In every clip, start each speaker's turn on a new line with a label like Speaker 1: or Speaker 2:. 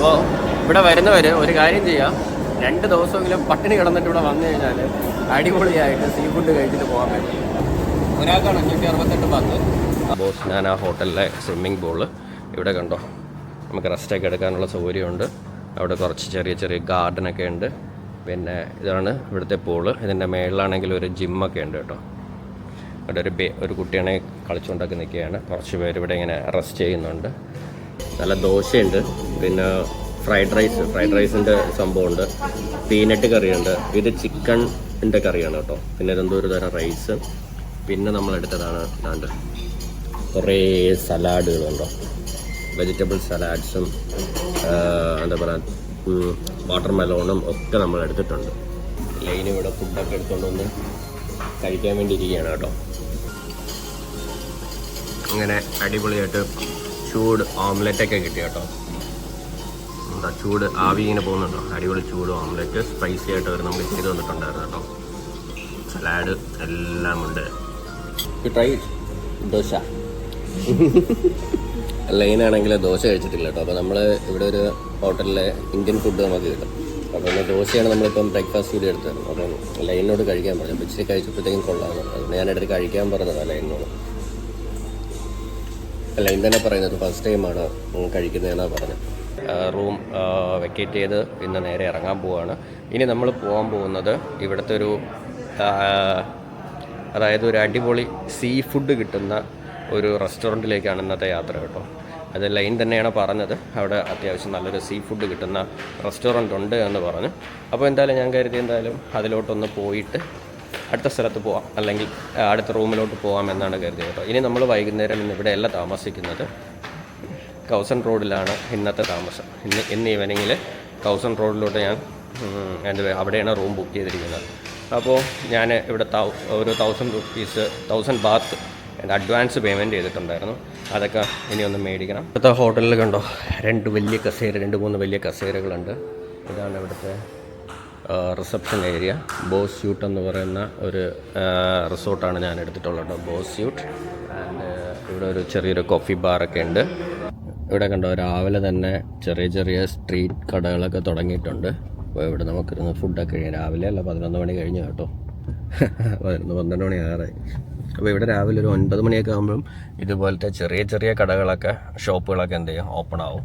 Speaker 1: അപ്പോൾ ഇവിടെ വരുന്നവർ ഒരു കാര്യം ചെയ്യാം, 2 ദിവസമെങ്കിലും പട്ടിണി കിടന്നിട്ട് ഇവിടെ വന്നു കഴിഞ്ഞാൽ അടിപൊളിയായിട്ട് സീ ഫുഡ് കഴിച്ചിട്ട് പോകാൻ പറ്റും. ഒരാൾക്കാണ് 568 ബാത്ത്. ബോസ് ഞാൻ ആ ഹോട്ടലിലെ സ്വിമ്മിംഗ് പൂള് ഇവിടെ കണ്ടോ, നമുക്ക് റെസ്റ്റൊക്കെ എടുക്കാനുള്ള സൗകര്യമുണ്ട്. അവിടെ കുറച്ച് ചെറിയ ചെറിയ ഗാർഡനൊക്കെ ഉണ്ട്. പിന്നെ ഇതാണ് ഇവിടുത്തെ പൂള്. ഇതിൻ്റെ മേളിലാണെങ്കിൽ ഒരു ജിമ്മൊക്കെ ഉണ്ട് കേട്ടോ. അവിടെ ഒരു കുട്ടിയാണെ കളിച്ചുകൊണ്ടൊക്കെ നിൽക്കുകയാണ്. കുറച്ച് പേര് ഇവിടെ ഇങ്ങനെ റെസ്റ്റ് ചെയ്യുന്നുണ്ട്. നല്ല ദോശയുണ്ട്, പിന്നെ ഫ്രൈഡ് റൈസിൻ്റെ സംഭവമുണ്ട്, പീനട്ട് കറിയുണ്ട്. ഇത് ചിക്കൻ്റെ കറിയാണ് കേട്ടോ. പിന്നെ ഇതെന്തോ ഒരു തരം റൈസ്. പിന്നെ നമ്മളെടുത്തതാണ് ഇതാണ്ട് കുറേ സലാഡുകളുണ്ടോ, വെജിറ്റബിൾ സലാഡ്സും എന്താ പറയുക വാട്ടർ മെലോണും ഒക്കെ നമ്മൾ എടുത്തിട്ടുണ്ട്. ലൈന് ഇവിടെ ഫുഡൊക്കെ എടുത്തുകൊണ്ട് വന്ന് കഴിക്കാൻ വേണ്ടി ഇരിക്കുകയാണ് കേട്ടോ. അങ്ങനെ അടിപൊളിയായിട്ട് ചൂട് ഓംലെറ്റൊക്കെ കിട്ടി കേട്ടോ. എന്താ ചൂട് ആവി ഇങ്ങനെ പോകുന്നുണ്ടോ, അടിപൊളി ചൂട് ഓംലെറ്റ് സ്പൈസി ആയിട്ട് അവർ നമുക്ക് ചെയ്ത് തന്നിട്ടുണ്ടായിരുന്നു കേട്ടോ. സലാഡ് എല്ലാം ഉണ്ട്. ട്രൈ ദോശ. ലൈനാണെങ്കിൽ ദോശ കഴിച്ചിട്ടില്ല കേട്ടോ. അപ്പോൾ നമ്മൾ ഇവിടെ ഒരു ഹോട്ടലിലെ ഇന്ത്യൻ ഫുഡ് നമുക്ക് കിട്ടും. അപ്പോൾ പിന്നെ ദോശയാണ് നമ്മളിപ്പം ബ്രേക്ക്ഫാസ്റ്റ് കൂടി എടുത്തത്. അപ്പം ലൈനോട് കഴിക്കാൻ പറഞ്ഞു. അപ്പോൾ ഇച്ചിരി കഴിച്ചപ്പോഴത്തേക്കും കൊള്ളാമെന്ന്. അതുകൊണ്ട് ഞാനെടുത്ത് കഴിക്കാൻ പറഞ്ഞതാണ് ലൈനോട്. ലൈൻ തന്നെ പറയുന്നത് ഫസ്റ്റ് ടൈമാണ് കഴിക്കുന്നതെന്നാണ് പറഞ്ഞത്. റൂം വെക്കേറ്റ് ചെയ്ത് ഇന്ന് നേരെ ഇറങ്ങാൻ പോവുകയാണ്. ഇനി നമ്മൾ പോകാൻ പോകുന്നത് ഇവിടുത്തെ ഒരു അതായത് ഒരു അടിപൊളി സീ ഫുഡ് കിട്ടുന്ന ഒരു റെസ്റ്റോറൻറ്റിലേക്കാണ് ഇന്നത്തെ യാത്ര കേട്ടോ. അത് ലൈൻ തന്നെയാണ് പറഞ്ഞത്. അവിടെ അത്യാവശ്യം നല്ലൊരു സീ ഫുഡ് കിട്ടുന്ന റെസ്റ്റോറൻ്റ് ഉണ്ട് എന്ന് പറഞ്ഞു. അപ്പോൾ എന്തായാലും ഞാൻ കരുതി എന്തായാലും അതിലോട്ടൊന്ന് പോയിട്ട് അടുത്ത സ്ഥലത്ത് പോവാം, അല്ലെങ്കിൽ അടുത്ത റൂമിലോട്ട് പോകാം എന്നാണ് കരുതിയത് കേട്ടോ. ഇനി നമ്മൾ വൈകുന്നേരം ഇവിടെയല്ല താമസിക്കുന്നത്, കൗസൻ റോഡിലാണ് ഇന്നത്തെ താമസം. ഇന്ന് ഈവനിങ്ങിൽ കൗസൻ റോഡിലോട്ട് ഞാൻ അവിടെയാണ് റൂം ബുക്ക് ചെയ്തിരിക്കുന്നത്. അപ്പോൾ ഞാൻ ഇവിടെ ഒരു 1000 ബാത്ത് അഡ്വാൻസ് പേയ്മെൻറ്റ് ചെയ്തിട്ടുണ്ടായിരുന്നു. അതൊക്കെ ഇനി ഒന്ന് മേടിക്കണം. ഇവിടുത്തെ ഹോട്ടലിൽ കണ്ടോ 2 3 വലിയ കസേരകളുണ്ട്. ഇതാണ് ഇവിടുത്തെ റിസപ്ഷൻ ഏരിയ. ബോസ് സ്യൂട്ട് എന്ന് പറയുന്ന ഒരു റിസോർട്ടാണ് ഞാൻ എടുത്തിട്ടുള്ളത്, ബോസ് സ്യൂട്ട്. ആൻഡ് ഇവിടെ ഒരു ചെറിയൊരു കോഫി ബാറൊക്കെ ഉണ്ട്. ഇവിടെ കണ്ടോ രാവിലെ തന്നെ ചെറിയ സ്ട്രീറ്റ് കടകളൊക്കെ തുടങ്ങിയിട്ടുണ്ട്. അപ്പോൾ ഇവിടെ നമുക്കിരുന്ന് ഫുഡൊക്കെ കഴിഞ്ഞ് രാവിലെ അല്ല 11 മണി കഴിഞ്ഞു കേട്ടോ. 12 മണി ആറായി. അപ്പോൾ ഇവിടെ രാവിലെ ഒരു 9 മണിയൊക്കെ ആകുമ്പോഴും ഇതുപോലത്തെ ചെറിയ കടകളൊക്കെ ഷോപ്പുകളൊക്കെ എന്ത് ചെയ്യും ഓപ്പൺ ആവും.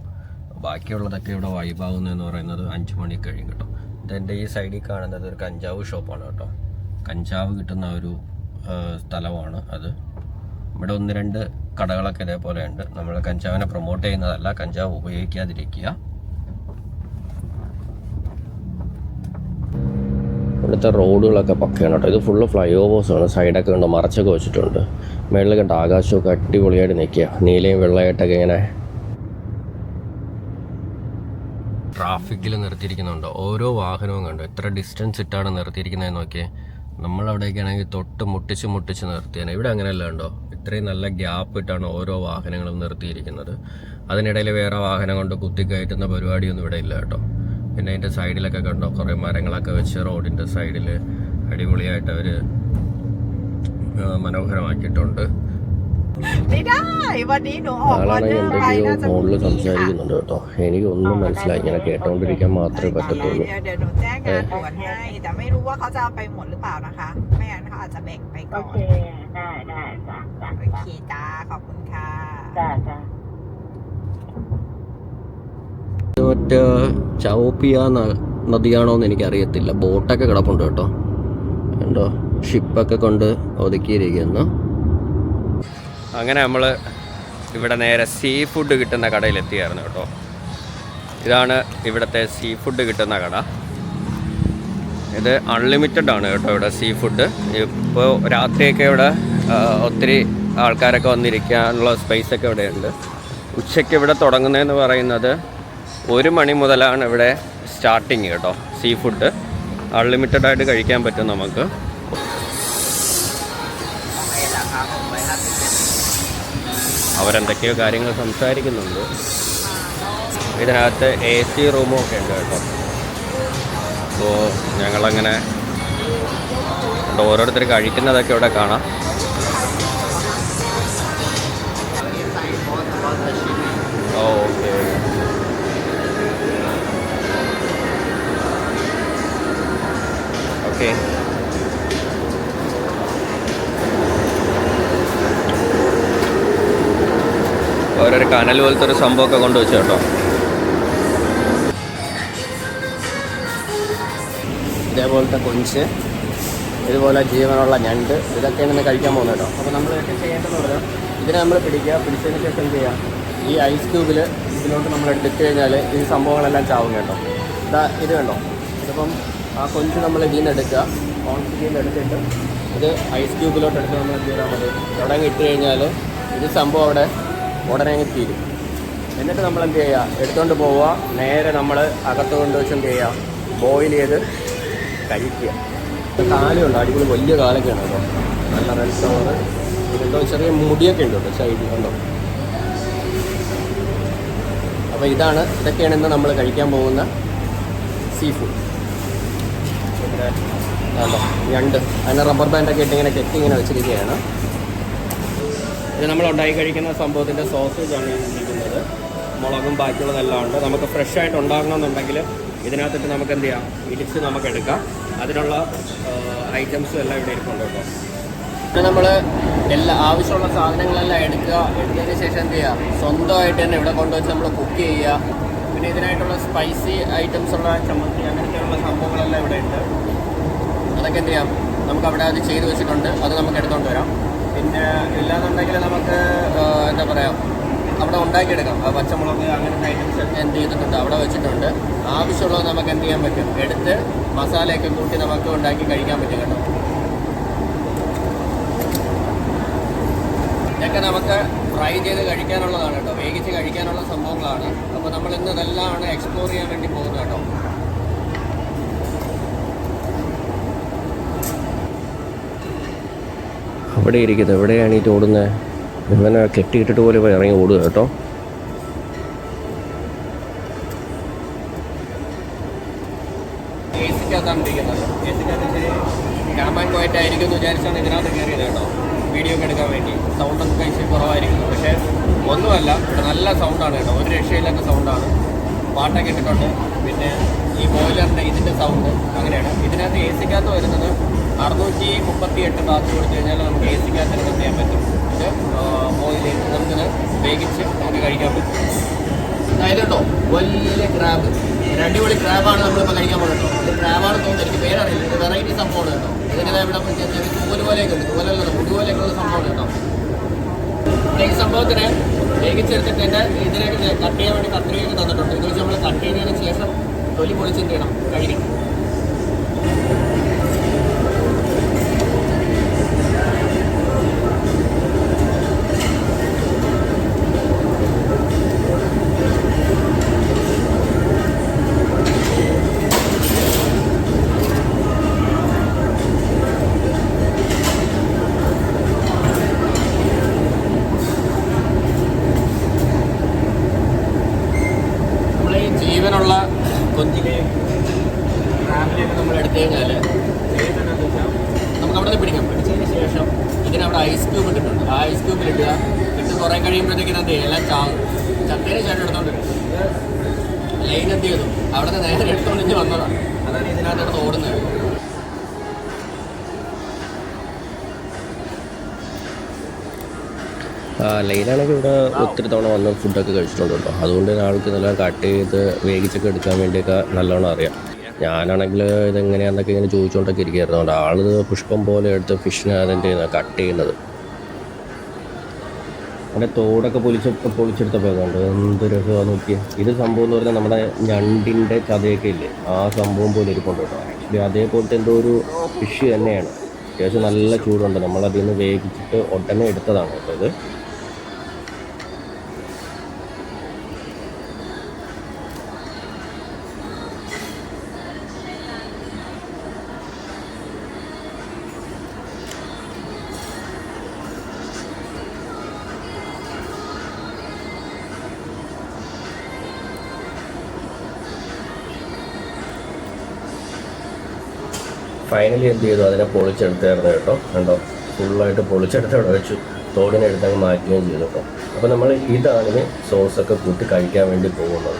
Speaker 1: ബാക്കിയുള്ളതൊക്കെ ഇവിടെ വൈബാവുന്നതെന്ന് പറയുന്നത് 5 മണി കഴിയും കേട്ടോ. ഇതെൻ്റെ ഈ സൈഡിൽ കാണുന്നത് ഒരു കഞ്ചാവ് ഷോപ്പാണ് കേട്ടോ. കഞ്ചാവ് കിട്ടുന്ന ഒരു സ്ഥലമാണ് അത്. ഇവിടെ 1-2 കടകളൊക്കെ ഇതേപോലെ ഉണ്ട്. നമ്മൾ കഞ്ചാവിനെ പ്രൊമോട്ട് ചെയ്യുന്നതല്ല, കഞ്ചാവ് ഉപയോഗിക്കാതിരിക്കുക. ഇവിടുത്തെ റോഡുകളൊക്കെ പക്കയാണ് കേട്ടോ. ഇത് ഫുള്ള് ഫ്ലൈ ഓവേഴ്സാണ്. സൈഡൊക്കെ ഉണ്ട്, മറച്ചൊക്കെ വെച്ചിട്ടുണ്ട്. മേളിൽ കണ്ട ആകാശമൊക്കെ അടിപൊളിയായിട്ട് നിൽക്കുക, നീലയും വെള്ളമായിട്ടൊക്കെ ഇങ്ങനെ. ട്രാഫിക്കിൽ നിർത്തിയിരിക്കുന്നുണ്ട്. ഓരോ വാഹനവും കണ്ടോ എത്ര ഡിസ്റ്റൻസ് ഇട്ടാണ് നിർത്തിയിരിക്കുന്നതെന്ന് നോക്കിയേ. നമ്മളവിടേക്ക് ആണെങ്കിൽ തൊട്ട് മുട്ടിച്ച് നിർത്തിയാണ്. ഇവിടെ അങ്ങനെയല്ല ഉണ്ടോ, ഇത്രയും നല്ല ഗ്യാപ്പ് ഇട്ടാണ് ഓരോ വാഹനങ്ങളും നിർത്തിയിരിക്കുന്നത്. അതിനിടയിൽ വേറെ വാഹനം കൊണ്ട് കുത്തിക്കയറ്റുന്ന പരിപാടിയൊന്നും ഇവിടെ ഇല്ല കേട്ടോ. പിന്നെ അതിൻ്റെ സൈഡിലൊക്കെ കണ്ടോ കുറേ മരങ്ങളൊക്കെ വെച്ച് റോഡിൻ്റെ സൈഡിൽ അടിപൊളിയായിട്ട് അവർ മനോഹരമാക്കിയിട്ടുണ്ട്. ആളാണെങ്കിൽ എന്തൊക്കെയോ ഫോണിൽ സംസാരിക്കുന്നുണ്ട് കേട്ടോ. എനിക്കൊന്നും മനസ്സിലായി, ഇങ്ങനെ കേട്ടോണ്ടിരിക്കാൻ മാത്രമേ പറ്റത്തുള്ളൂ. മറ്റേ ചൗപ്പിയ നദിയാണോ എന്ന് എനിക്കറിയത്തില്ല. ബോട്ടൊക്കെ കിടപ്പുണ്ട് കേട്ടോ. കണ്ടോ ഷിപ്പൊക്കെ കൊണ്ട് ഒതുക്കിയിരിക്കുന്നു. അങ്ങനെ നമ്മൾ ഇവിടെ നേരെ സീ ഫുഡ് കിട്ടുന്ന കടയിലെത്തിയായിരുന്നു കേട്ടോ. ഇതാണ് ഇവിടുത്തെ സീ ഫുഡ് കിട്ടുന്ന കട. ഇത് അൺലിമിറ്റഡ് ആണ് കേട്ടോ ഇവിടെ സീ ഫുഡ്. ഇപ്പോൾ രാത്രിയൊക്കെ ഇവിടെ ഒത്തിരി ആൾക്കാരൊക്കെ വന്നിരിക്കാനുള്ള സ്പേസൊക്കെ ഇവിടെ ഉണ്ട്. ഉച്ചയ്ക്ക് ഇവിടെ തുടങ്ങുന്നതെന്ന് പറയുന്നത് 1 മണി മുതലാണ് ഇവിടെ സ്റ്റാർട്ടിങ് കേട്ടോ. സീ ഫുഡ് അൺലിമിറ്റഡ് ആയിട്ട് കഴിക്കാൻ പറ്റും നമുക്ക്. അവരെന്തൊക്കെയോ കാര്യങ്ങൾ സംസാരിക്കുന്നുണ്ട്. ഇതിനകത്ത് AC റൂമും ഒക്കെ ഉണ്ട് കേട്ടോ. അപ്പോൾ ഞങ്ങളങ്ങനെ ഓരോരുത്തർ കഴിക്കുന്നതൊക്കെ ഇവിടെ കാണാം. Okay okay. ഓരോരു കനൽ പോലത്തെ ഒരു സംഭവമൊക്കെ കൊണ്ടുവച്ചു കേട്ടോ. ഇതേപോലത്തെ കൊഞ്ച്, ഇതുപോലെ ജീവനുള്ള ഞണ്ട്, ഇതൊക്കെയാണ് ഇന്ന് കഴിക്കാൻ പോകുന്നത് കേട്ടോ. അപ്പോൾ നമ്മൾ ഇതൊക്കെ ചെയ്യേണ്ടതെന്ന് പറഞ്ഞാൽ ഇതിനെ നമ്മൾ പിടിച്ചതിന് ശേഷം എന്ത് ചെയ്യുക, ഈ ഐസ് ക്യൂബിൽ ഇതിലോട്ട് നമ്മൾ എടുത്തു കഴിഞ്ഞാൽ ഈ സംഭവങ്ങളെല്ലാം ചാവും കേട്ടോ. ഇത് കണ്ടോ, ഇതിപ്പം ആ കൊഞ്ച് നമ്മൾ ഇതിൽ നിന്ന് എടുക്കുക, ക്വാണ്ടിറ്റിയിൽ നിന്ന് എടുത്തിട്ട് ഇത് ഐസ് ക്യൂബിലോട്ട് എടുത്ത് നമ്മൾ എന്ത് ചെയ്താൽ മതി, അവിടെ അങ്ങ് ഇട്ട് കഴിഞ്ഞാൽ ഇത് സംഭവം അവിടെ ഉടനെ അങ്ങ് തീരും. എന്നിട്ട് നമ്മൾ എന്ത് ചെയ്യുക, എടുത്തുകൊണ്ട് പോവുക, നേരെ നമ്മൾ അകത്ത് കൊണ്ടുവച്ച് എന്ത് ചെയ്യുക, ബോയിൽ ചെയ്ത് കഴിക്കുക. കാലുണ്ട്, അടിപൊളി വലിയ കാലൊക്കെയാണ് കേട്ടോ, നല്ല റെഡ് കളർ. ഇതെന്തോ ചെറിയ മുടിയൊക്കെ ഉണ്ട് കേട്ടോ സൈഡിൽ കണ്ടോ. അപ്പോൾ ഇതൊക്കെയാണ് ഇന്ന് നമ്മൾ കഴിക്കാൻ പോകുന്ന സീ ഫുഡ്. പിന്നെ കണ്ടോ ഞണ്ട്, അതിന് റബ്ബർ ബാൻഡൊക്കെ ഇട്ട് ഇങ്ങനെ കെട്ടി ഇങ്ങനെ വെച്ചിരിക്കുകയാണ്. ഇത് നമ്മൾ ഉണ്ടാക്കി കഴിക്കുന്ന സംഭവത്തിൻ്റെ സോസേജാണ് ഇരിക്കുന്നത്. മുളകും ബാക്കിയുള്ളതെല്ലാം ഉണ്ട്. നമുക്ക് ഫ്രഷ് ആയിട്ട് ഉണ്ടാക്കണമെന്നുണ്ടെങ്കിൽ ഇതിനകത്തിട്ട് നമുക്ക് എന്ത് ചെയ്യാം, ഇടിച്ച് നമുക്ക് എടുക്കാം. അതിനുള്ള ഐറ്റംസും എല്ലാം ഇവിടെ ഇരിപ്പുണ്ട് കേട്ടോ. പിന്നെ നമ്മൾ ആവശ്യമുള്ള സാധനങ്ങളെല്ലാം എടുത്തതിന് ശേഷം എന്ത് ചെയ്യുക, സ്വന്തമായിട്ട് തന്നെ ഇവിടെ കൊണ്ടുവച്ച് നമ്മൾ കുക്ക് ചെയ്യുക. പിന്നെ ഇതിനായിട്ടുള്ള സ്പൈസി ഐറ്റംസ് ഉള്ള ചമ്മന്തി അങ്ങനത്തെയുള്ള സംഭവങ്ങളെല്ലാം ഇവിടെ ഉണ്ട്. അതൊക്കെ എന്ത് ചെയ്യാം, നമുക്ക് അവിടെ അത് ചെയ്ത് വെച്ചിട്ടുണ്ട്, അത് നമുക്ക് എടുത്തുകൊണ്ട് വരാം. പിന്നെ ഇല്ലാന്നുണ്ടെങ്കിൽ നമുക്ക് എന്താ പറയുക, അവിടെ ഉണ്ടാക്കിയെടുക്കാം. പച്ചമുളക് അങ്ങനത്തെ ഐറ്റംസ് ഒക്കെ എന്ത് ചെയ്തിട്ടുണ്ട്, അവിടെ വെച്ചിട്ടുണ്ട്. ആവശ്യമുള്ളത് നമുക്ക് എന്ത് ചെയ്യാൻ പറ്റും, എടുത്ത് മസാലയൊക്കെ കൂട്ടി നമുക്ക് ഉണ്ടാക്കി കഴിക്കാൻ പറ്റും കേട്ടോ. ഇതൊക്കെ നമുക്ക് ഫ്രൈ ചെയ്ത് കഴിക്കാനുള്ളതാണ് കേട്ടോ, വേവിച്ച് കഴിക്കാനുള്ള സംഭവങ്ങളാണ്. അപ്പോൾ നമ്മൾ ഇന്ന് ഇതെല്ലാമാണ് എക്സ്പ്ലോർ ചെയ്യാൻ വേണ്ടി പോകുന്നത് കേട്ടോ. അവിടെ ഇരിക്കുന്നത് എവിടെയാണ് ഈ ഓടുന്നത്, ഇവനെ കെട്ടിയിട്ടിട്ട് പോലെ ഇറങ്ങി ഓടുക കേട്ടോ.
Speaker 2: എ സിക്കകത്താണ് ഇരിക്കുന്നത്. എ സിക്കകത്ത് ക്യാമ്പ് പോയിട്ട് ആയിരിക്കും എന്ന് വിചാരിച്ചാണ് ഇതിനകത്ത് കയറിയത് കേട്ടോ, വീഡിയോ ഒക്കെ എടുക്കാൻ വേണ്ടി. സൗണ്ടൊക്കെ കഴിച്ച് കുറവായിരിക്കും, പക്ഷേ ഒന്നുമല്ല, ഇവിടെ നല്ല സൗണ്ടാണ് കേട്ടോ, ഒരു രക്ഷയില്ലാത്ത സൗണ്ടാണ്. പാട്ടൊക്കെ ഇട്ടിട്ടുണ്ട്. പിന്നെ ഈ ബോയിലറിൻ്റെ ഇതിൻ്റെ സൗണ്ട് അങ്ങനെയാണ്. ഇതിനകത്ത് എ സിക്കകത്ത് വരുന്നത് 638 ബാത്ത് കൊടുത്തു കഴിഞ്ഞാൽ നമുക്ക് എ സിക്കകത്ത് എന്ത് ചെയ്യാൻ പറ്റും, ഇത് ബോയിൽ ചെയ്ത് നമുക്കിത് വേവിച്ച് നമുക്ക് കഴിക്കാൻ പറ്റും. അതായത് കേട്ടോ വലിയ ക്രാബ്, ഒരു അടിപൊളി ക്രാബാണ് നമ്മളിപ്പോൾ കഴിക്കാൻ പോകുന്നത് കേട്ടോ. ഇത് ക്രാബാണെന്ന് തോന്നുന്നു, എനിക്ക് പേരറിയില്ല. ഇത് വെറൈറ്റി സംഭവമാണ് കേട്ടോ. ഇതിൻ്റെ ഇവിടെ തൂവല് പോലെയൊക്കെ ഉണ്ട്, തൂവലല്ല മുടിപോലെയൊക്കെയുള്ള സംഭവമാണ് കേട്ടോ. ഈ സംഭവത്തിന് വേവിച്ചെടുത്തിട്ട് ഇതിനൊക്കെ കട്ട് ചെയ്യാൻ വേണ്ടി കത്രികയൊക്കെ തന്നിട്ടുണ്ട്. ഇത് വെച്ച് നമ്മൾ കട്ട് ചെയ്തതിന് ശേഷം തൊലി പൊളിച്ചെന്ത് ചെയ്യണം, കഴിക്കണം. ജീവനുള്ള കൊഞ്ചിലെയും ക്രാബിലെയൊക്കെ നമ്മൾ എടുത്തു കഴിഞ്ഞാൽ ചെയ്യുന്നതെന്ന് വെച്ചാൽ നമുക്ക് അവിടെ നിന്ന് പിടിക്കാം. പിടിച്ചതിന് ശേഷം ഇതിനവിടെ ഐസ് ക്യൂബ് ഇട്ടിട്ടുണ്ട്. ആ ഐസ് ക്യൂബിൽ ഇട്ട് കുറേ കഴിയുമ്പോഴത്തേക്കിനും എന്ത് ചെയ്യും, എല്ലാം ചത്തേനെ ചേട്ടൻ എടുത്തോണ്ട് ലൈൻ എന്ത് ചെയ്തു, അവിടെ നിന്ന് നേരെ എടുത്തോണ്ടിച്ച് വന്നതാണ്. അതാണ് ഇതിനകത്ത് ഓടുന്നത്.
Speaker 1: ലൈനാണെങ്കിൽ ഇവിടെ ഒത്തിരി തവണ വന്ന് ഫുഡൊക്കെ കഴിച്ചിട്ടുണ്ട് കേട്ടോ. അതുകൊണ്ട് ആൾക്ക് നല്ല കട്ട് ചെയ്ത് വേവിച്ചൊക്കെ എടുക്കാൻ വേണ്ടിയൊക്കെ നല്ലോണം അറിയാം. ഞാനാണെങ്കിൽ ഇതെങ്ങനെയാണെന്നൊക്കെ ഇങ്ങനെ ചോദിച്ചുകൊണ്ടൊക്കെ ഇരിക്കുകയായിരുന്നു. അതുകൊണ്ട് ആളിത് പുഷ്പം പോലെ എടുത്ത് ഫിഷിനെ അതിൻ്റെ കട്ട് ചെയ്യുന്നത്. അവിടെ തോടൊക്കെ പൊളിച്ചെടുത്തപ്പോൾ ഏതാണ്ട് എന്ത് രസമാണെന്ന് നോക്കിയാൽ. ഇത് സംഭവം എന്ന് പറഞ്ഞാൽ നമ്മുടെ ഞണ്ടിൻ്റെ ചതയൊക്കെ ഇല്ലേ, ആ സംഭവം പോലെ ഇരിപ്പുണ്ട് കേട്ടോ. ആക്ച്വലി അതേപോലത്തെ എന്തോ ഒരു ഫിഷ് തന്നെയാണ്. അത്യാവശ്യം നല്ല ചൂടുണ്ട്. നമ്മളതിൽ നിന്ന് വേവിച്ചിട്ട് ഉടനെ എടുത്തതാണ് കേട്ടോ ഇത്. ഫൈനലി എന്ത് ചെയ്തു, അതിനെ പൊളിച്ചെടുത്തായിരുന്നു കേട്ടോ. കണ്ടോ, ഫുള്ളായിട്ട് പൊളിച്ചെടുത്ത് അവിടെ വെച്ചു, തോടിനെ എടുത്തങ്ങ് മാറ്റുകയും ചെയ്തു കേട്ടോ. അപ്പോൾ നമ്മൾ ഇതാണ് സോസൊക്കെ കൂട്ടി കഴിക്കാൻ വേണ്ടി പോകുന്നത്.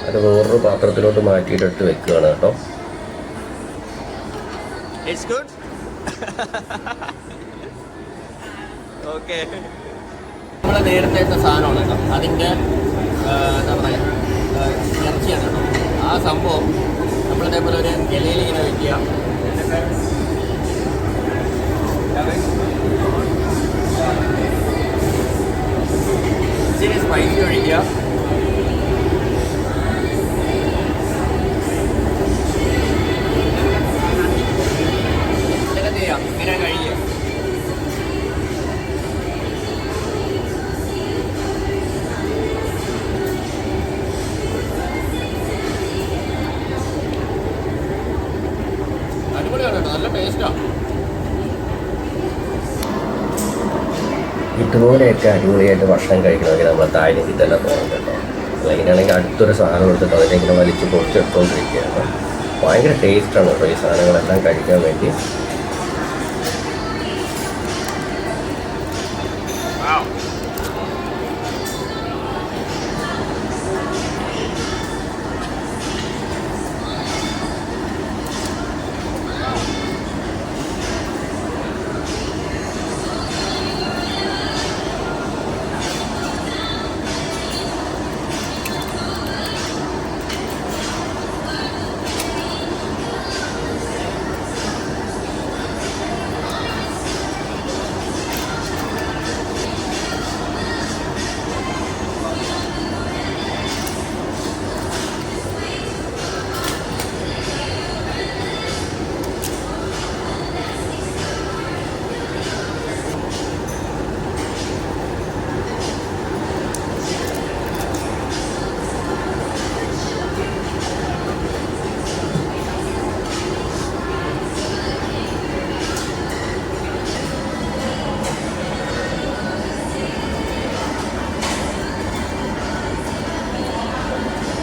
Speaker 1: അത് വേറൊരു പാത്രത്തിലോട്ട് മാറ്റിയിട്ട് എടുത്ത് വെക്കുകയാണ് കേട്ടോ.
Speaker 2: നമ്മൾ നേരത്തെ ഇട്ട സാധനമാണ് കേട്ടോ, അതിൻ്റെ എന്താ പറയുക ഇറച്ചിയാണ് കേട്ടോ. ആ സംഭവം നമ്മളിതേപോലെ ഒരു ഇലയിൽ ഇങ്ങനെ വയ്ക്കുക, ഇച്ചിരി സ്പൈസി ഒഴിക്കുക, ഇതൊക്കെ ചെയ്യാം. ഇങ്ങനെ കഴിയുക. നല്ല ടേസ്റ്റാണ്.
Speaker 1: ഇതുപോലെയൊക്കെ അടിപൊളിയായിട്ട് ഭക്ഷണം കഴിക്കണമെങ്കിൽ നമ്മൾ തായ്ലൻഡിൽ തന്നെ പോകണം കേട്ടോ. അതിനാണെങ്കിൽ അടുത്തൊരു സാധനം എടുത്തിട്ട് അതിനെങ്ങനെ വലിച്ച് പൊടിച്ചെടുത്തോണ്ടിരിക്കുകയാണ്. ഭയങ്കര ടേസ്റ്റാണ് കേട്ടോ ഈ സാധനങ്ങളെല്ലാം കഴിക്കാൻ വേണ്ടി.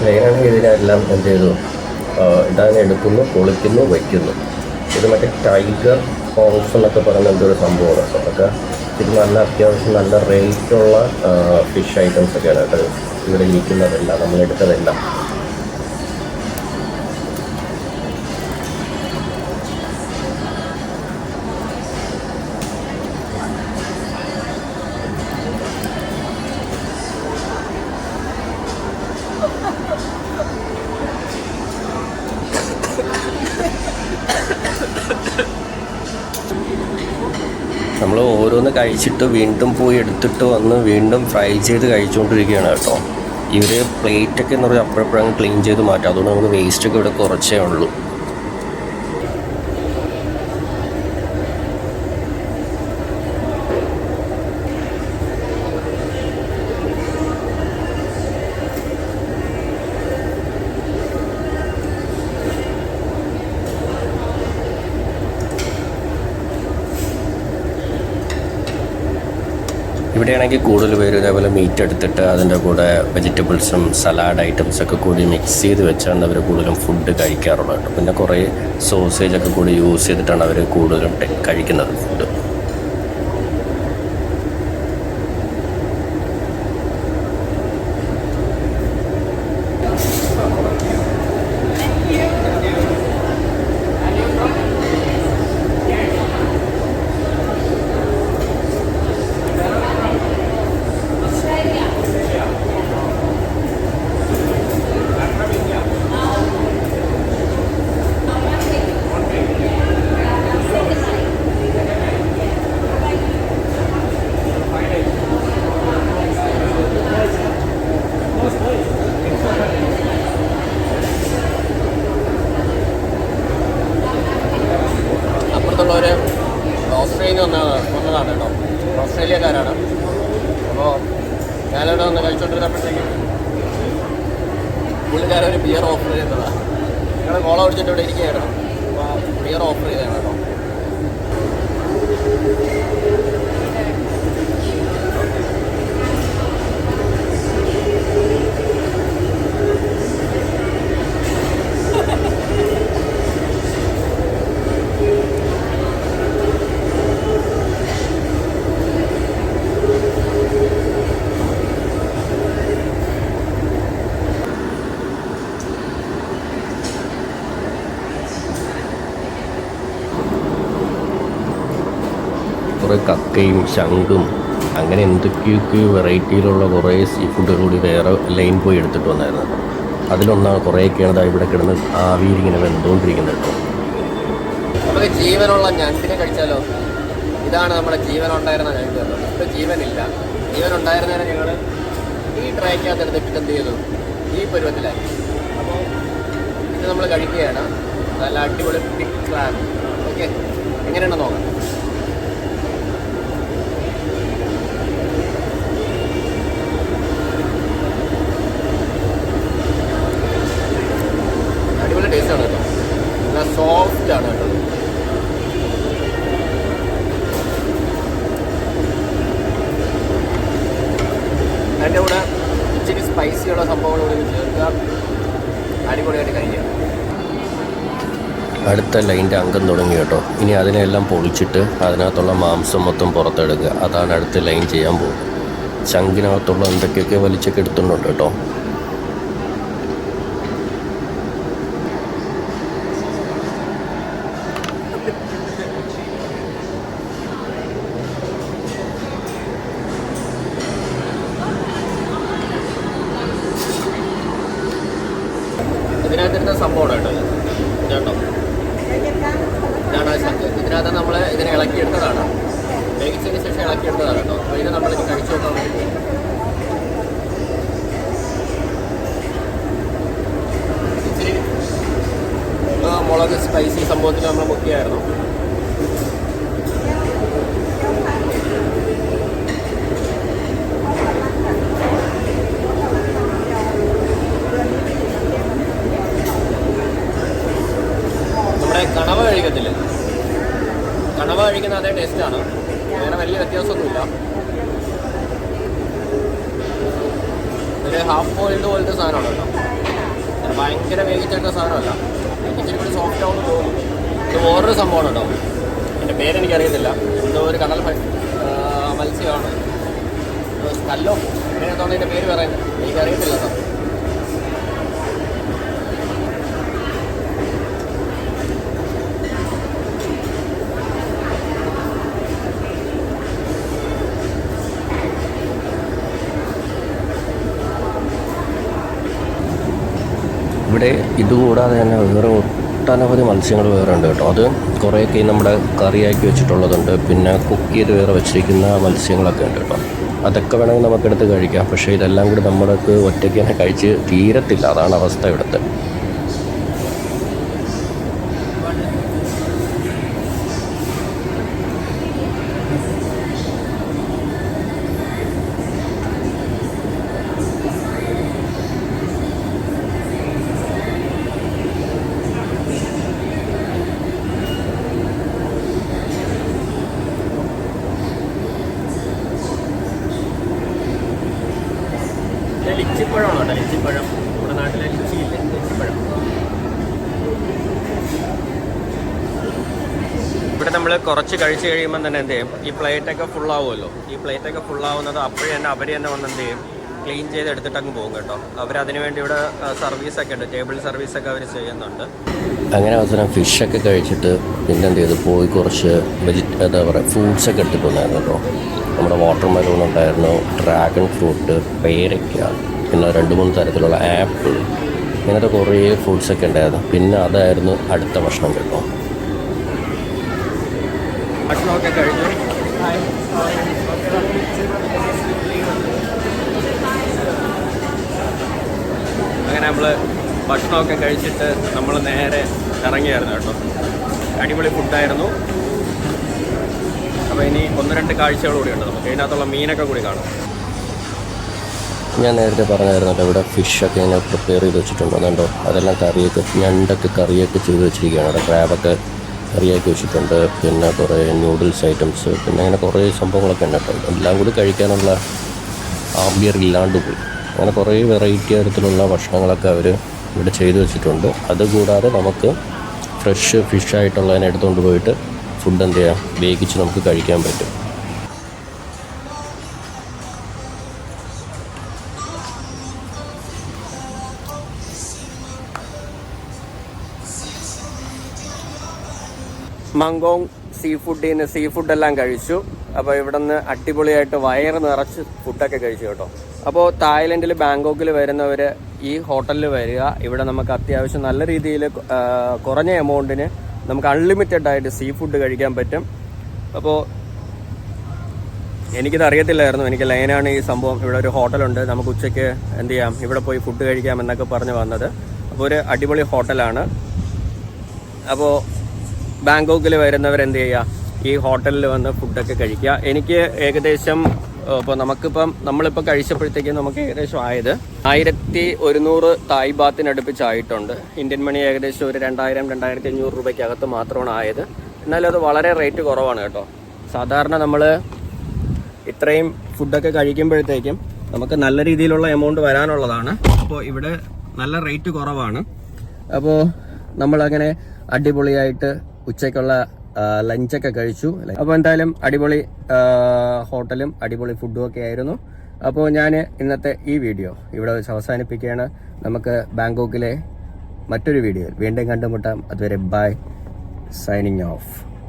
Speaker 1: മെയിനാണെങ്കിൽ ഇതിനെല്ലാം എന്ത് ചെയ്തു ഇതാണ് എടുക്കുന്നു, പൊളിക്കുന്നു, വയ്ക്കുന്നു. ഇത് മറ്റേ ടൈഗർ ഹോൾസ് എന്നൊക്കെ പറയുന്ന എന്തൊരു സംഭവമാണ് കേട്ടോ. അതൊക്കെ ഇത് നല്ല അത്യാവശ്യം നല്ല റേറ്റുള്ള ഫിഷ് ഐറ്റംസ് ഒക്കെയാണ് കേട്ടോ ഇവിടെ ഇരിക്കുന്നതെല്ലാം, നമ്മളെടുത്തതെല്ലാം. നമ്മൾ ഓരോന്ന് കഴിച്ചിട്ട് വീണ്ടും പോയി എടുത്തിട്ട് വന്ന് വീണ്ടും ഫ്രൈ ചെയ്ത് കഴിച്ചുകൊണ്ടിരിക്കുകയാണ് കേട്ടോ. ഇവർ പ്ലേറ്റൊക്കെ എന്ന് പറഞ്ഞാൽ അപ്പോഴപ്പോഴങ്ങ് ക്ലീൻ ചെയ്ത് മാറ്റും. അതുകൊണ്ട് നമുക്ക് വേസ്റ്റൊക്കെ ഇവിടെ കുറച്ചേ ഉള്ളൂ. ഇവിടെയാണെങ്കിൽ കൂടുതൽ പേര് ഇതേപോലെ മീറ്റ് എടുത്തിട്ട് അതിൻ്റെ കൂടെ വെജിറ്റബിൾസും സലാഡ് ഐറ്റംസൊക്കെ കൂടി മിക്സ് ചെയ്ത് വെച്ചാണ് അവർ കൂടുതലും ഫുഡ് കഴിക്കാറുള്ളത് കേട്ടോ. പിന്നെ കുറേ സോസേജൊക്കെ കൂടി യൂസ് ചെയ്തിട്ടാണ് അവർ കൂടുതലും കഴിക്കുന്നത് ഫുഡ്.
Speaker 2: അപ്പുറത്തുള്ളവർ ഓസ്ട്രേലിയ വന്നതാണ് കേട്ടോ, ഓസ്ട്രേലിയക്കാരാണ്. അപ്പോൾ ഞാനിവിടെ വന്ന് കഴിച്ചുകൊണ്ടിരുന്നപ്പോഴത്തേക്കും പുള്ളിക്കാരൊരു ബിയർ ഓഫർ ചെയ്തതാണ്. ഞങ്ങൾ കോള കുടിച്ചിട്ട് ഇവിടെ ഇരിക്കുകയായിരുന്നു. അപ്പോൾ ബിയർ ഓഫർ ചെയ്തതാണ് കേട്ടോ.
Speaker 1: കുറേ കക്കയും ശംഖും അങ്ങനെ എന്തൊക്കെയൊക്കെയോ വെറൈറ്റിയിലുള്ള കുറേ സീ ഫുഡുകൾ കൂടി വേറെ ലൈൻ പോയി എടുത്തിട്ട് വന്നായിരുന്നു. അതിലൊന്നാണ് കുറേയൊക്കെയാണ് ഇവിടെ കിടന്ന് ആവിയിലിങ്ങനെ വെന്തുകൊണ്ടിരിക്കുന്നത് കേട്ടോ.
Speaker 2: നമുക്ക് ജീവനുള്ള ഞണ്ടിനെ കഴിച്ചാലോ? ഇതാണ് നമ്മുടെ ജീവനുണ്ടായിരുന്ന ഞണ്ട്. ഇപ്പോൾ ജീവനില്ല. ജീവനുണ്ടായിരുന്നതിനെ ഞങ്ങൾ ഈ ട്രൈക്കകത്ത് എടുത്തിട്ട് എന്ത് ചെയ്തു? ഈ പരുവത്തിലായി. അപ്പോൾ ഇത് നമ്മൾ കഴിക്കുകയാണ്. നല്ല അടിപൊളി ബിഗ് ക്രാബ്. ഓക്കെ, എങ്ങനെയുണ്ടെന്ന് നോക്കാം. അടിപൊളി ടേസ്റ്റാണ് കേട്ടോ. നല്ല സോഫ്റ്റാണ് കേട്ടോ. അതിൻ്റെ കൂടെ ഇച്ചിരി സ്പൈസിയുള്ള സംഭവങ്ങളോട് ചേർക്കുക. അടിപൊളിയായിട്ട് കഴിക്കുക.
Speaker 1: അടുത്ത ലൈൻ്റെ അംഗം തുടങ്ങി കേട്ടോ. ഇനി അതിനെല്ലാം പൊളിച്ചിട്ട് അതിനകത്തുള്ള മാംസം മൊത്തം പുറത്തെടുക്കുക. അതാണ് അടുത്ത ലൈൻ ചെയ്യാൻ പോകുന്നത്. ചങ്കിനകത്തുള്ള എന്തൊക്കെയൊക്കെ വലിച്ചൊക്കെ എടുത്തുണ്ട് കേട്ടോ.
Speaker 2: ഇതിനകത്തിരുന്ന സംഭവമാണ് കേട്ടോ. ഇതുണ്ടോ? ഇതാണ് ശംഖ്. ഇതിനകത്ത് നമ്മൾ ഇതിനെ ഇളക്കിയെടുത്തതാണ്. വേവിച്ചതിന് ശേഷം ഇളക്കിയെടുത്തതാണ് കേട്ടോ. അപ്പോൾ ഇത് നമ്മളിത് കഴിച്ചു നോക്കാൻ വേണ്ടി ഇച്ചിരി മുളക് സ്പൈസി സംഭവത്തിൽ നമ്മൾ മുക്കിയായിരുന്നു. കണവ കഴിക്കത്തില്ല. കണവ കഴിക്കുന്ന അതേ ടേസ്റ്റാണ്. വേറെ വലിയ വ്യത്യാസമൊന്നുമില്ല. ഒരു ഹാഫ് ബോയിൽഡ് പോലത്തെ സാധനമാണ് കേട്ടോ. ഭയങ്കര വേവിച്ചെടുത്ത സാധനമല്ല. ഇച്ചിരി കൂടി സോഫ്റ്റ് ആവുന്ന തോന്നും. ഇത് വേറൊരു സംഭവമാണ് കേട്ടോ. എൻ്റെ പേരെനിക്കറിയത്തില്ല. എന്തോ ഒരു കടൽ മത്സ്യമാണ്. കല്ലോ എങ്ങനെയാണെന്നാണ് ഇതിൻ്റെ പേര് പറയുന്നത്. എനിക്കറിയത്തില്ല കേട്ടോ.
Speaker 1: ഇവിടെ ഇതുകൂടാതെ തന്നെ വേറെ ഒട്ടനവധി മത്സ്യങ്ങൾ വേറെ ഉണ്ട് കേട്ടോ. അത് കുറേയൊക്കെ നമ്മുടെ കറിയാക്കി വെച്ചിട്ടുള്ളതുണ്ട്. പിന്നെ കുക്ക് ചെയ്ത് വേറെ വെച്ചിരിക്കുന്ന മത്സ്യങ്ങളൊക്കെ ഉണ്ട് കേട്ടോ. അതൊക്കെ വേണമെങ്കിൽ നമുക്കെടുത്ത് കഴിക്കാം. പക്ഷേ ഇതെല്ലാം കൂടി നമ്മൾക്ക് ഒറ്റയ്ക്ക് തന്നെ കഴിച്ച് തീരത്തില്ല. അതാണ് അവസ്ഥ ഇവിടുത്തെ.
Speaker 2: ലിച്ചിപ്പഴമാണ് കേട്ടോ. ലിച്ചിപ്പഴം നമ്മുടെ നാട്ടിലെ ലിച്ചിയില്ലേ, ലിച്ചിപ്പഴം. ഇവിടെ നമ്മൾ കുറച്ച് കഴിച്ച് കഴിയുമ്പോൾ തന്നെ എന്ത് ചെയ്യും? ഈ പ്ലേറ്റൊക്കെ ഫുള്ളാവുമല്ലോ. ഈ പ്ലേറ്റൊക്കെ ഫുള്ളാവുന്നത് അപ്പോഴേ തന്നെ അവർ തന്നെ വന്ന് എന്ത് ചെയ്യും? ക്ലീൻ ചെയ്ത് എടുത്തിട്ട് അങ്ങ് പോകും കേട്ടോ. അവരതിന് വേണ്ടി ഇവിടെ സർവീസൊക്കെ ഉണ്ട്. ടേബിൾ സർവീസൊക്കെ അവർ ചെയ്യുന്നുണ്ട്.
Speaker 1: അങ്ങനെ അവസാനം ഫിഷൊക്കെ കഴിച്ചിട്ട് പിന്നെ എന്ത് ചെയ്തു? പോയി കുറച്ച് എന്താ പറയുക ഫ്രൂട്ട്സൊക്കെ എടുത്തിട്ട് വന്നായിരുന്നു കേട്ടോ. നമ്മുടെ വാട്ടർ മെലോൺ ഉണ്ടായിരുന്നു, ഡ്രാഗൺ ഫ്രൂട്ട്, പേരയ്ക്ക, പിന്നെ 2-3 തരത്തിലുള്ള ആപ്പിൾ, ഇങ്ങനത്തെ കുറേ ഫ്രൂട്ട്സൊക്കെ ഉണ്ടായിരുന്നു. പിന്നെ അതായിരുന്നു അടുത്ത ഭക്ഷണം കേട്ടോ.
Speaker 2: ഭക്ഷണമൊക്കെ കഴിഞ്ഞു. അങ്ങനെ നമ്മൾ ഭക്ഷണമൊക്കെ കഴിച്ചിട്ട് നമ്മൾ നേരെ ഇറങ്ങിയായിരുന്നു കേട്ടോ. അടിപൊളി ഫുഡായിരുന്നു. അപ്പോൾ ഇനി 1-2 കാഴ്ചകൾ കൂടിയുണ്ട്. നമുക്ക് ഇതിനകത്തുള്ള മീനൊക്കെ കൂടി കാണാം.
Speaker 1: ഞാൻ നേരത്തെ പറഞ്ഞായിരുന്നല്ലോ ഇവിടെ ഫിഷൊക്കെ ഇങ്ങനെ പ്രിപ്പയർ ചെയ്ത് വെച്ചിട്ടുണ്ട്. അതുകൊണ്ടോ അതെല്ലാം കറിയൊക്കെ ഞണ്ടൊക്കെ കറിയൊക്കെ ചെയ്ത് വെച്ചിരിക്കുകയാണ്. അവിടെ ക്രാബൊക്കെ കറിയാക്കി വെച്ചിട്ടുണ്ട്. പിന്നെ കുറേ നൂഡിൽസ് ഐറ്റംസ്, പിന്നെ അങ്ങനെ കുറേ സംഭവങ്ങളൊക്കെ ഉണ്ട് കേട്ടോ. എല്ലാം കൂടി കഴിക്കാനുള്ള ആംബിയർ ഇല്ലാണ്ട് പോയി. അങ്ങനെ കുറേ വെറൈറ്റി തരത്തിലുള്ള ഭക്ഷണങ്ങളൊക്കെ അവർ ഇവിടെ ചെയ്തു വെച്ചിട്ടുണ്ട്. അതുകൂടാതെ നമുക്ക് ഫ്രഷ് ഫിഷായിട്ടുള്ളതിനെ എടുത്തുകൊണ്ട് പോയിട്ട് ഫുഡ് എന്ത് ചെയ്യാം? വേവിച്ച് നമുക്ക് കഴിക്കാൻ പറ്റും.
Speaker 2: മങ്കോങ്
Speaker 1: സീ ഫുഡെല്ലാം കഴിച്ചു. അപ്പോൾ ഇവിടെ നിന്ന് അടിപൊളിയായിട്ട് വയറ് നിറച്ച് ഫുഡൊക്കെ കഴിച്ചു കേട്ടോ. അപ്പോൾ തായ്ലൻഡിൽ ബാങ്കോക്കിൽ വരുന്നവർ ഈ ഹോട്ടലിൽ വരിക. ഇവിടെ നമുക്ക് അത്യാവശ്യം നല്ല രീതിയിൽ കുറഞ്ഞ എമൗണ്ടിന് നമുക്ക് അൺലിമിറ്റഡ് ആയിട്ട് സീ ഫുഡ് കഴിക്കാൻ പറ്റും. അപ്പോൾ എനിക്കിത് അറിയത്തില്ലായിരുന്നു. എനിക്ക് ലൈനാണ് ഈ സംഭവം. ഇവിടെ ഒരു ഹോട്ടലുണ്ട്, നമുക്ക് ഉച്ചയ്ക്ക് എന്ത് ചെയ്യാം, ഇവിടെ പോയി ഫുഡ് കഴിക്കാം എന്നൊക്കെ പറഞ്ഞ് വന്നത്. അപ്പോൾ ഒരു അടിപൊളി ഹോട്ടലാണ്. അപ്പോൾ ബാങ്കോക്കിൽ വരുന്നവരെന്ത് ചെയ്യുക, ഈ ഹോട്ടലിൽ വന്ന് ഫുഡൊക്കെ കഴിക്കുക. എനിക്ക് ഏകദേശം ഇപ്പോൾ നമ്മളിപ്പോൾ കഴിച്ചപ്പോഴത്തേക്കും നമുക്ക് ഏകദേശം ആയത് 1100 തായ് ബാത്തിനടുപ്പിച്ചായിട്ടുണ്ട്. ഇന്ത്യൻ മണി ഏകദേശം ഒരു 2000-2500 രൂപയ്ക്കകത്ത് മാത്രമാണ് ആയത്. എന്നാലും അത് വളരെ റേറ്റ് കുറവാണ് കേട്ടോ. സാധാരണ നമ്മൾ ഇത്രയും ഫുഡൊക്കെ കഴിക്കുമ്പോഴത്തേക്കും നമുക്ക് നല്ല രീതിയിലുള്ള എമൗണ്ട് വരാനുള്ളതാണ്. അപ്പോൾ ഇവിടെ നല്ല റേറ്റ് കുറവാണ്. അപ്പോൾ നമ്മളങ്ങനെ അടിപൊളിയായിട്ട് ഉച്ചയ്ക്കുള്ള ലഞ്ചൊക്കെ കഴിച്ചു. അപ്പോൾ എന്തായാലും അടിപൊളി ഹോട്ടലും അടിപൊളി ഫുഡും ഒക്കെ ആയിരുന്നു. അപ്പോൾ ഞാൻ ഇന്നത്തെ ഈ വീഡിയോ ഇവിടെ വെച്ച് അവസാനിപ്പിക്കുകയാണ്. നമുക്ക് ബാങ്കോക്കിലെ മറ്റൊരു വീഡിയോയിൽ വീണ്ടും കണ്ടുമുട്ടാം. അതുവരെ ബൈ, സൈനിങ് ഓഫ്.